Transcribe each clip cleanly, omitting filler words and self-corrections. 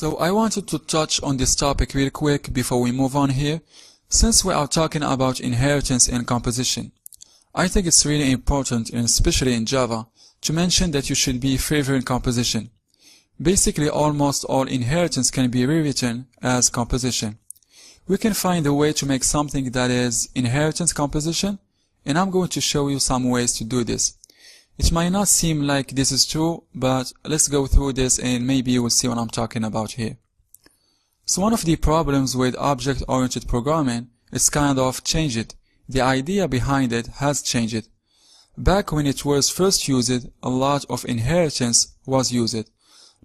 So I wanted to touch on this topic real quick before we move on here, since we are talking about inheritance and composition. I think it's really important, and especially in Java, to mention that you should be favoring composition. Basically, almost all inheritance can be rewritten as composition. We can find a way to make something that is inheritance composition, and I'm going to show you some ways to do this. It might not seem like this is true, but let's go through this and maybe you will see what I'm talking about here. So one of the problems with object-oriented programming is kind of changed. The idea behind it has changed. Back when it was first used, a lot of inheritance was used.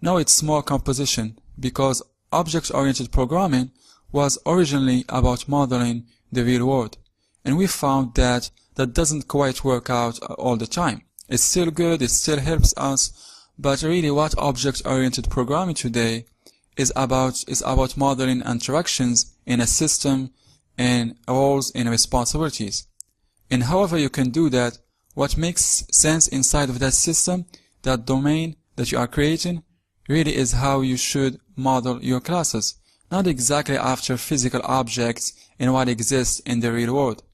Now it's more composition, because object-oriented programming was originally about modeling the real world. And we found that that doesn't quite work out all the time. It's still good, it still helps us, but really what object-oriented programming today is about modeling interactions in a system and roles and responsibilities. And however you can do that, what makes sense inside of that system, that domain that you are creating, really is how you should model your classes, not exactly after physical objects and what exists in the real world.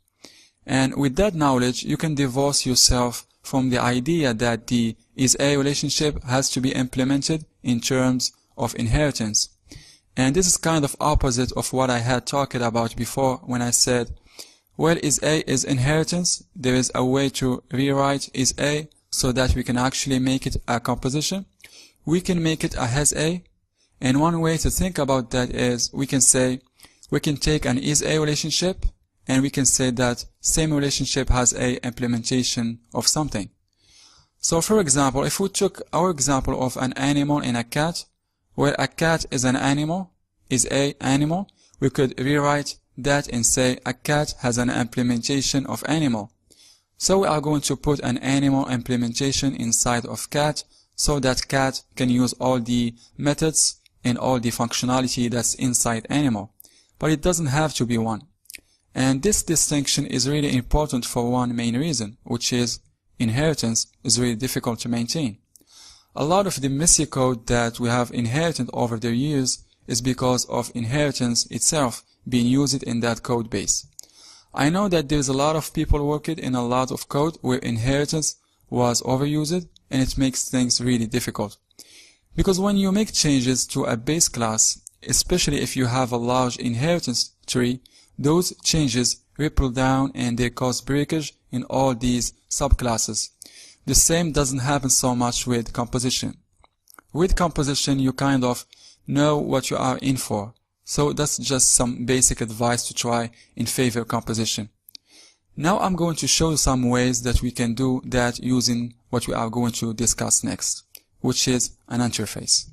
And with that knowledge, you can divorce yourself from the idea that the is-A relationship has to be implemented in terms of inheritance. And this is kind of opposite of what I had talked about before when I said, well, is-A is inheritance. There is a way to rewrite is-A so that we can actually make it a composition. We can make it a has-A. And one way to think about that is we can take an is-A relationship and we can say that same relationship has a implementation of something. So for example, if we took our example of an animal and a cat, where a cat is an animal, is a animal, we could rewrite that and say a cat has an implementation of animal. So we are going to put an animal implementation inside of cat so that cat can use all the methods and all the functionality that's inside animal. But it doesn't have to be one. And this distinction is really important for one main reason, which is inheritance is really difficult to maintain. A lot of the messy code that we have inherited over the years is because of inheritance itself being used in that code base. I know that there's a lot of people working in a lot of code where inheritance was overused, and it makes things really difficult. Because when you make changes to a base class, especially if you have a large inheritance tree, those changes ripple down and they cause breakage in all these subclasses. The same doesn't happen so much with composition. With composition, you kind of know what you are in for. So that's just some basic advice to try in favor of composition. Now I'm going to show you some ways that we can do that using what we are going to discuss next, which is an interface.